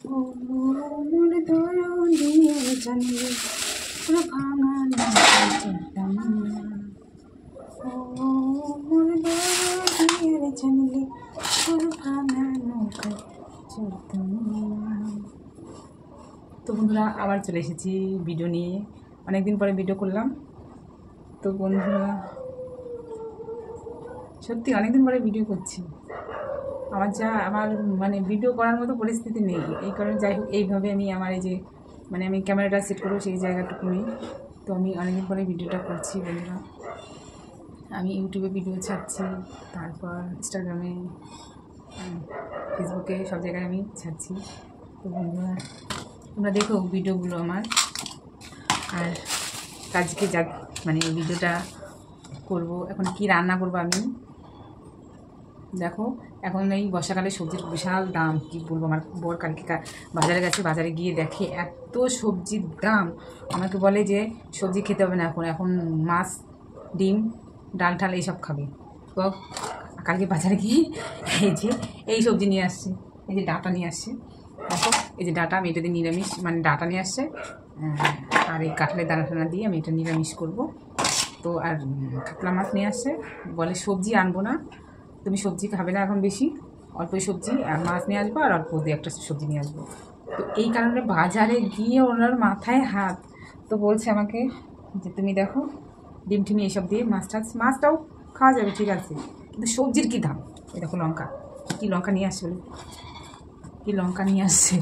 ও মোর দরদিয়ার জানলে তোর ভাঙা নৌকায় চড়তাম না। ও মোর দরদিয়ার জানলে তোর ভাঙা নৌকায় চড়তাম না। তো বন্ধুরা আবার চলে এসেছি ভিডিও নিয়ে, অনেকদিন পরে ভিডিও করলাম। তো বন্ধুরা সত্যি অনেকদিন পরে ভিডিও করছি। আমার মানে ভিডিও করার মতো পরিস্থিতি নেই, এই কারণে যাই হোক এইভাবে আমি আমার এই যে মানে আমি ক্যামেরাটা সেট করবো সেই জায়গাটুকু নেই। তো আমি অনেকদিন পরে ভিডিওটা করছি বন্ধুরা। আমি ইউটিউবে ভিডিও ছাড়ছি, তারপর ইনস্টাগ্রামে, ফেসবুকে, সব জায়গায় আমি ছাড়ছি। তো বন্ধুরা তোমরা দেখো ভিডিওগুলো আমার। আর আজকে যা মানে ভিডিওটা করব, এখন কি রান্না করবো আমি দেখো। এখন এই বর্ষাকালে সবজির বিশাল দাম, কি বলবো। আমার বর কালকে বাজারে গেছে, বাজারে গিয়ে দেখে এত সবজির দাম, আমাকে বলে যে সবজি খেতে হবে না, এখন মাছ, ডিম, ডাল ঠাল এইসব খাবে। তো কালকে বাজারে গিয়ে এই সবজি নিয়ে আসছে, এই যে ডাঁটা নিয়ে আসছে দেখো, এই যে ডাঁটা, আমি এটা দিয়ে নিরামিষ, মানে ডাঁটা নিয়ে আসছে। আর এই কাঁঠালের দানা টানা দিয়ে আমি এটা নিরামিষ করবো। তো আর কাতলা মাছ নিয়ে আসছে, বলে সবজি আনবো না, তুমি সবজি খাবে না এখন বেশি, অল্পই সবজি আর মাছ নিয়ে আসবো, আর অল্প দিয়ে একটা সবজি নিয়ে আসবো। তো এই কারণে বাজারে গিয়ে ওনার মাথায় হাত। তো বলছে আমাকে যে তুমি দেখো ডিম টিমি এইসব দিয়ে মাছটাও খাওয়া যাবে ঠিক আছে, কিন্তু সবজির কী দাম। এই দেখো লঙ্কা, কী লঙ্কা নিয়ে আসছে বলে, কী লঙ্কা নিয়ে আসছে।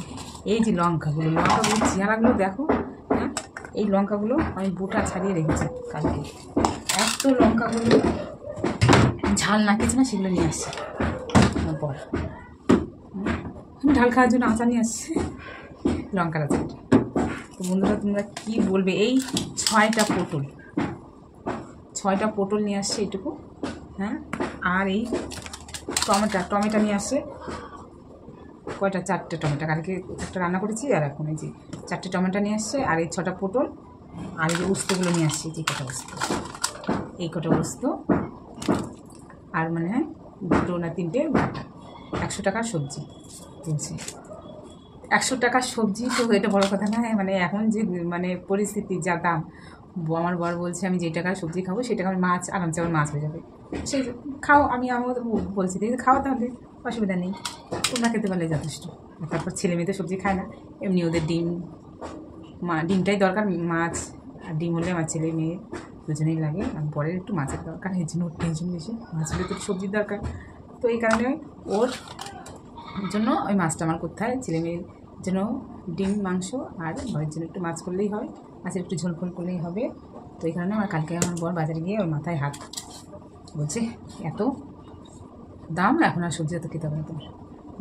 এই যে লঙ্কাগুলো চেহারাগুলো দেখো। হ্যাঁ, এই লঙ্কাগুলো আমি বোটা ছাড়িয়ে রেখেছি কালকে। এত লঙ্কাগুলো ঝাল না কিছু না, সেগুলো নিয়ে আসছে আমার পর। ঢাল খাওয়ার জন্য আচার নিয়ে আসছে, লঙ্কার আচার। তো বন্ধুরা তোমরা কী বলবে, এই 6টা পটল নিয়ে আসছে এইটুকু। হ্যাঁ, আর এই টমেটো নিয়ে আসছে কয়টা, 4টে টমেটো, কালকে একটা রান্না করেছি, আর এখন এই যে 4টে টমেটো নিয়ে আসছে, আর এই 6টা পটল, আর এই যে উস্তেগুলো নিয়ে আসছে, যে কটা উস্ত, এই কটা উস্ত, আর মানে 2 না 3টে ডাঁটা। 100 টাকার সবজি কিনছে, 100 টাকার সবজি। তো এটা বড় কথা না, মানে এখন যে মানে পরিস্থিতি, যা দাম। আমার বর বলছে আমি যে টাকার সবজি খাবো সেই টাকা আমি মাছ আরামসে, আমার মাছ হয়ে যাবে। সেই খাও, আমি বলছি খাওয়া, তাহলে অসুবিধা নেই, তোমরা খেতে পারলে যথেষ্ট। তারপর ছেলে মেয়েদের সবজি খায় না, এমনি ওদের ডিমটাই দরকার, মাছ আর ডিম হলে আমার ছেলে মেয়ে দুজনেই লাগে। আর পরের একটু মাছের দরকার, এই জন্য ওর টেনশন বেশি, মাছ হলে তো সবজির দরকার। তো এই কারণে ওর জন্য ওই মাছটা আমার করতে হয়, ছেলে মেয়ের জন্য ডিম মাংস, আর ঘরের জন্য একটু মাছ করলেই হয়, মাছের একটু ঝোল ফোল করলেই হবে। তো এই কারণে আমার কালকে আমার বর বাজারে গিয়ে ওর মাথায় হাত, বলছে এত দাম, এখন আর সবজি তো খেতে হবে না তোমার।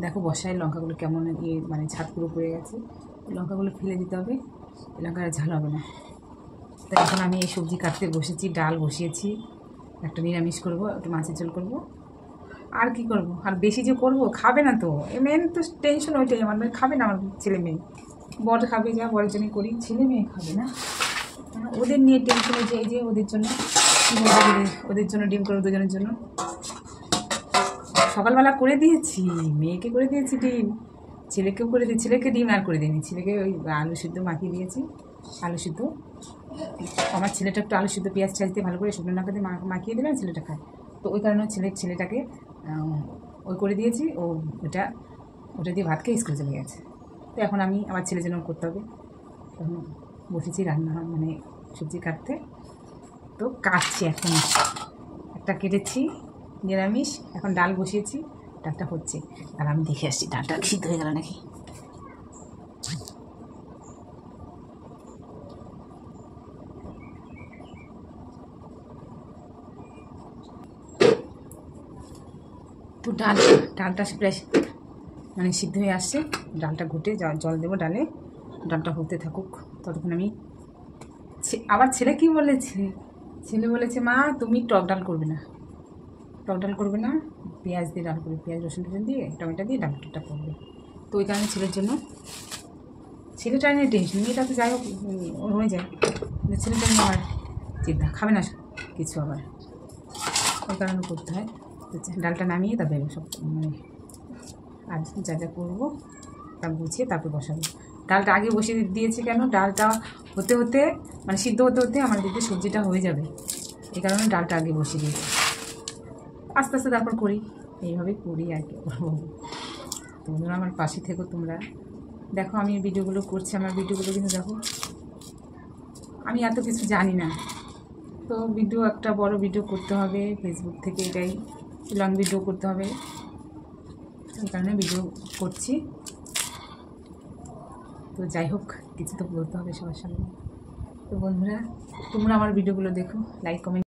দেখো বর্ষায় লঙ্কাগুলো কেমন মানে ছাদ পুরো পড়ে গেছে, লঙ্কাগুলো ফেলে দিতে হবে, লঙ্কা আর ঝাল হবে না। তো এখন আমি এই সবজি কাটতে বসেছি, ডাল বসিয়েছি, একটা নিরামিষ করবো, একটু মাছের ঝোল করবো, আর কি করব। আর বেশি যে করব, খাবে না তো, মেন তো টেনশন ওইটাই আমার, খাবে না আমার ছেলে মেয়ে। বর খাবে, যা বরের জন্যই করি, ছেলে মেয়ে খাবে না, ওদের নিয়ে টেনশন হয়েছে। এই যে ওদের জন্য ওদের জন্য ডিম করবো, দুজনের জন্য। সকালবেলা করে দিয়েছি, মেয়েকে করে দিয়েছি ডিম, ছেলেকেও করে দিয়েছি, ছেলেকে ডিম আর করে দিইনি, ছেলেকে ওই আলু সিদ্ধ মাখিয়ে দিয়েছি, আলু সিদ্ধ। আমার ছেলেটা একটু আলু সিদ্ধ পেঁয়াজ দিয়ে ভালো করে শুকনো লঙ্কা দিয়ে মাখিয়ে দিলাম, ছেলেটা খায়। তো ওই কারণে ছেলেটাকে ওই করে দিয়েছি, ওটা দিয়ে ভাত খেয়ে স্কুলে চলে গেছে। তো এখন আমি আমার ছেলের জন্য করতে হবে, তখন বসেছি রান্না মানে সবজি কাটতে। তো কাটছি, এখন একটা কেটেছি নিরামিষ, এখন ডাল বসিয়েছি, ডালটা হচ্ছে, আর আমি দেখে আসছি ডালটা সিদ্ধ হয়ে গেল নাকি। তো ডালটা প্রায় মানে সিদ্ধ হয়ে আসছে, ডালটা ঘুটে জল দেবো ডালে, ডালটা হতে থাকুক ততক্ষণ। আমি আবার ছেলে কি বলেছে, ছেলে বলেছে মা তুমি টক ডাল করবে না, পেঁয়াজ দিয়ে ডাল করবে, পেঁয়াজ রসুন টসুন দিয়ে টমেটো দিয়ে ডালটা করবে। তো ওই কারণে ছেলেটা নিয়ে টেনশন, মেয়েটা তো যাই হোক ওর হয়ে যায়, ছেলেটা নিয়ে আমার চিন্তা, খাবে না কিছু আবার, ওই কারণে করতে হয়। ডালটা নামিয়ে তবে সব মানে আর যা করবো তা গুছিয়ে তারপরে বসাবো। ডালটা আগে বসিয়ে দিয়েছি কেন, ডালটা হতে হতে মানে সিদ্ধ হতে হতে আমার দিকে সবজিটা হয়ে যাবে, এই কারণে ডালটা আগে বসিয়ে দিয়েছি। আস্তে আস্তে তারপর করি, এইভাবেই করি আর কি করবো। তোমরা আমার পাশে থেকো, তোমরা দেখো আমি ভিডিওগুলো করছি, আমার ভিডিওগুলো কিন্তু দেখো, আমি এত কিছু জানি না, তো ভিডিও একটা বড় ভিডিও করতে হবে ফেসবুক থেকে, এটাই লং ভিডিও করতে হবে, এই কারণে ভিডিও করছি। তো যাই হোক, কিছু তো বলতে হবে সবার সামনে। তো বন্ধুরা, তোমরা আমার ভিডিওগুলো দেখো, লাইক কমেন্ট